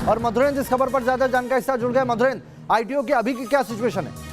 और मधुरेंद्र इस खबर पर ज्यादा जानकारी के साथ जुड़ गए। मधुरेंद्र, आईटीओ की अभी की क्या सिचुएशन है?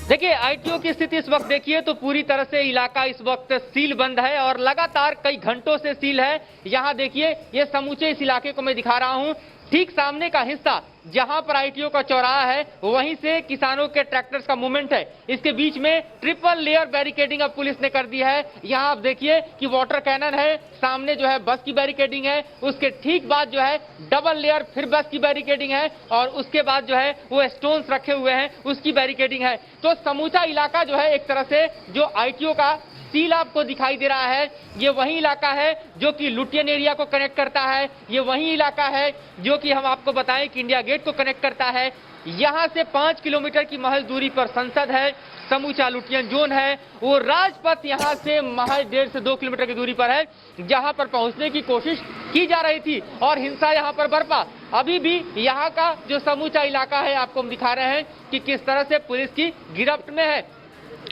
देखिए, आईटीओ की स्थिति इस वक्त देखिए तो पूरी तरह से इलाका इस वक्त सील बंद है और लगातार कई घंटों से सील है। यहाँ देखिए, ये समूचे इस इलाके को मैं दिखा रहा हूँ। ठीक सामने का हिस्सा जहां पर आईटीओ का चौराहा है, वहीं से किसानों के ट्रैक्टर्स का मूवमेंट है। इसके बीच में ट्रिपल लेयर बैरिकेडिंग अब पुलिस ने कर दी है। यहाँ आप देखिए कि वाटर कैनन है, सामने जो है बस की बैरिकेडिंग है, उसके ठीक बाद जो है डबल लेयर फिर बस की बैरिकेडिंग है और उसके बाद जो है वो स्टोन्स रखे हुए हैं, उसकी बैरिकेडिंग है। तो समूचा इलाका जो है एक तरह से जो आईटीओ का सील आपको दिखाई दे रहा है, ये वही इलाका है जो कि लुटियन एरिया को कनेक्ट करता है। ये वही इलाका है जो कि हम आपको बताएं कि इंडिया गेट को कनेक्ट करता है। यहाँ से 5 किलोमीटर की महज दूरी पर संसद है, समूचा लुटियन जोन है। वो राजपथ यहाँ से महज 1.5 से 2 किलोमीटर की दूरी पर है, जहाँ पर पहुँचने की कोशिश की जा रही थी और हिंसा यहाँ पर बरपा। अभी भी यहाँ का जो समूचा इलाका है आपको हम दिखा रहे हैं कि किस तरह से पुलिस की गिरफ्त में है।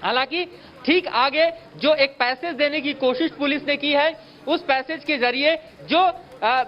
हालांकि ठीक आगे जो एक पैसेज देने की कोशिश पुलिस ने की है, उस पैसेज के जरिए जो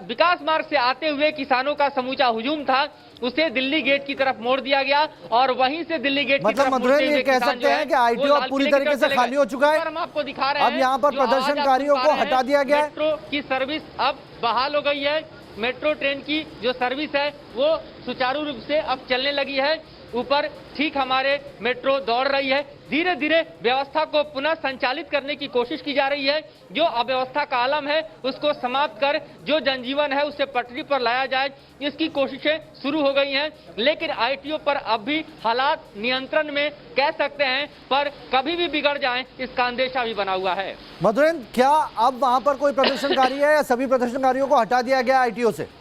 विकास मार्ग से आते हुए किसानों का समूचा हुजूम था, उसे दिल्ली गेट की तरफ मोड़ दिया गया और वहीं से दिल्ली गेट की तरफ मुड़ते हुए कह सकते हैं कि आईटीओ पूरी तरीके से खाली हो चुका है। हम आपको दिखा रहे हैं, अब यहाँ पर प्रदर्शनकारियों को हटा दिया गया है। मेट्रो की सर्विस अब बहाल हो गई है। मेट्रो ट्रेन की जो सर्विस है वो सुचारू रूप से अब चलने लगी है। ऊपर ठीक हमारे मेट्रो दौड़ रही है। धीरे धीरे व्यवस्था को पुनः संचालित करने की कोशिश की जा रही है। जो अव्यवस्था का आलम है उसको समाप्त कर जो जनजीवन है उसे पटरी पर लाया जाए, इसकी कोशिशें शुरू हो गई हैं। लेकिन आईटीओ पर अब भी हालात नियंत्रण में कह सकते हैं, पर कभी भी बिगड़ जाएं इसका अंदेशा भी बना हुआ है। मधुरेंद्र, क्या अब वहां पर कोई प्रदर्शनकारी है या सभी प्रदर्शनकारियों को हटा दिया गया आईटीओ से?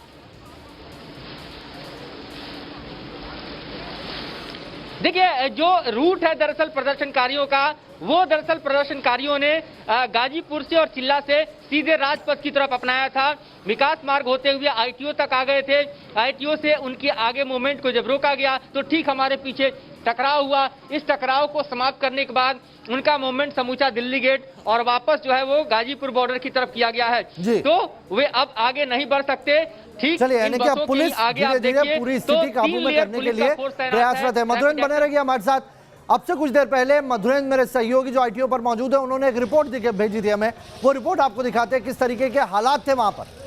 देखिए, जो रूट है दरअसल प्रदर्शनकारियों का, वो दरअसल प्रदर्शनकारियों ने गाजीपुर से और चिल्ला से सीधे राजपथ की तरफ अपनाया था। विकास मार्ग होते हुए आईटीओ तक आ गए थे। आईटीओ से उनके आगे मूवमेंट को जब रोका गया तो ठीक हमारे पीछे टकराव हुआ। इस टकराव को समाप्त करने के बाद उनका मूवमेंट समूचा दिल्ली गेट और वापस जो है वो गाजीपुर बॉर्डर की तरफ किया गया है। तो वे अब आगे नहीं बढ़ सकते। ठीक, चलिए, यानी कि पुलिस धीरे-धीरे पूरी स्थिति काबू में करने के लिए प्रयासरत है। मधुरेंद्र बने रहिए हमारे साथ। अब से कुछ देर पहले मधुरेंद्र, मेरे सहयोगी जो आईटीओ पर मौजूद है, उन्होंने एक रिपोर्ट भेजी थी हमें। वो रिपोर्ट आपको दिखाते हैं किस तरीके के हालात थे वहां पर।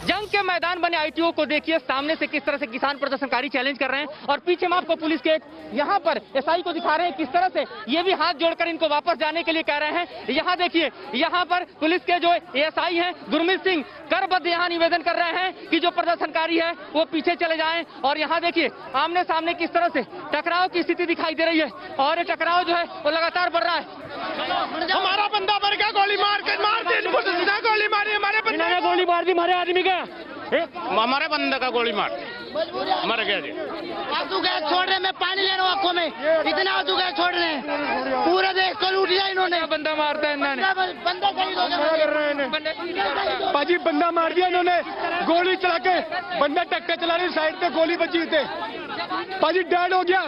जंग के मैदान बने आईटीओ को देखिए, सामने से किस तरह से किसान प्रदर्शनकारी चैलेंज कर रहे हैं और पीछे में आपको पुलिस के यहाँ पर एसआई को दिखा रहे हैं किस तरह से ये भी हाथ जोड़कर इनको वापस जाने के लिए कह रहे हैं। यहाँ देखिए, यहाँ पर पुलिस के जो एसआई हैं गुरमीत सिंह करबद्ध यहाँ निवेदन कर रहे हैं कि जो प्रदर्शनकारी है वो पीछे चले जाएं। और यहाँ देखिए आमने सामने किस तरह से टकराव की स्थिति दिखाई दे रही है और ये टकराव जो है वो लगातार बढ़ रहा है। हमारा बंदा मर गया, गोली मार के गोली मारी, हमारे बंदे ने गोली मार दी, हमारे आदमी का, हमारे बंदे का गोली मार मर गया जी। आंसू गैस छोड़ रहे, मैं पानी ले रहा हूँ आंखों में, इतना आंसू गैस छोड़ रहे हैं। पूरा देश को लूट लिया इन्होंने। बंदा मारता है इन्होंने, बंदा शहीद हो गया। पाजी बंदा मार दिया इन्होंने, गोली चला के बंदा टक्कर चला रही, साइड पे गोली बची थे, पाजी डेड हो गया,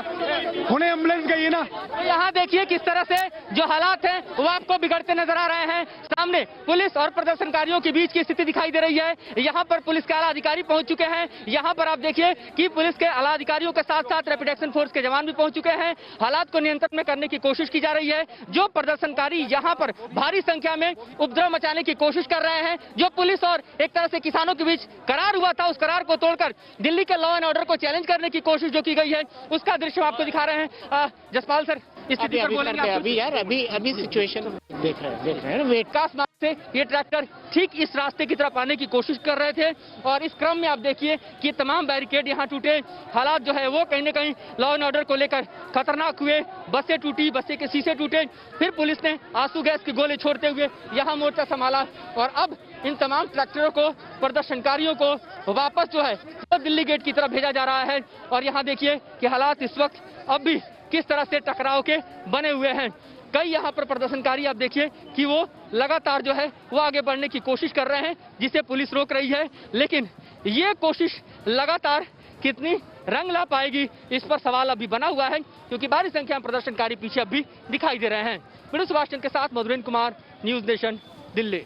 उन्हें एम्बुलेंस गई है ना। यहाँ देखिए किस तरह से जो हालात हैं वो आपको बिगड़ते नजर आ रहे हैं। सामने पुलिस और प्रदर्शनकारियों के बीच की स्थिति दिखाई दे रही है। यहाँ पर पुलिस के आला अधिकारी पहुंच चुके हैं। यहाँ पर आप देखिए कि पुलिस के आला अधिकारियों के साथ साथ रैपिड एक्शन फोर्स के जवान भी पहुंच चुके हैं। हालात को नियंत्रण में करने की कोशिश की जा रही है। जो प्रदर्शनकारी यहाँ पर भारी संख्या में उपद्रव मचाने की कोशिश कर रहे हैं, जो पुलिस और एक तरह से किसानों के बीच करार हुआ था, उस करार को तोड़कर दिल्ली के लॉ एंड ऑर्डर को चैलेंज करने की कोशिश जो की गई है, उसका दृश्य आपको दिखा रहे हैं। जसपाल सर, स्थिति पर बोलेंगे? अभी सिचुएशन देख रहे हैं। विकास मार्ग से ये ट्रैक्टर ठीक इस रास्ते की तरफ आने की कोशिश कर रहे थे और इस क्रम में आप देखिए कि तमाम बैरिकेड यहाँ टूटे। हालात जो है वो कहीं न कहीं लॉ एंड ऑर्डर को लेकर खतरनाक हुए। बसें टूटी, बसें के शीशे टूटे, फिर पुलिस ने आंसू गैस के गोले छोड़ते हुए यहाँ मोर्चा संभाला और अब इन तमाम ट्रैक्टरों को, प्रदर्शनकारियों को वापस जो है वो दिल्ली गेट की तरफ भेजा जा रहा है। और यहाँ देखिए कि हालात इस वक्त अब भी किस तरह से टकराव के बने हुए हैं। कई यहाँ पर प्रदर्शनकारी आप देखिए कि वो लगातार जो है वो आगे बढ़ने की कोशिश कर रहे हैं, जिसे पुलिस रोक रही है। लेकिन ये कोशिश लगातार कितनी रंग ला पाएगी, इस पर सवाल अभी बना हुआ है, क्योंकि भारी संख्या में प्रदर्शनकारी पीछे अभी दिखाई दे रहे हैं। वीडियो सुभाष चंद्र के साथ मधुरेंद्र कुमार, न्यूज नेशन, दिल्ली।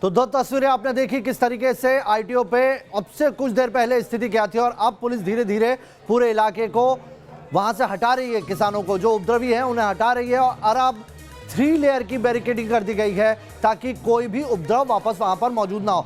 तो दो तस्वीरें आपने देखी किस तरीके से आईटीओ पे अब से कुछ देर पहले स्थिति क्या थी और अब पुलिस धीरे धीरे पूरे इलाके को वहां से हटा रही है। किसानों को जो उपद्रवी हैं उन्हें हटा रही है और अब 3 लेयर की बैरिकेडिंग कर दी गई है ताकि कोई भी उपद्रव वापस वहां पर मौजूद ना हो।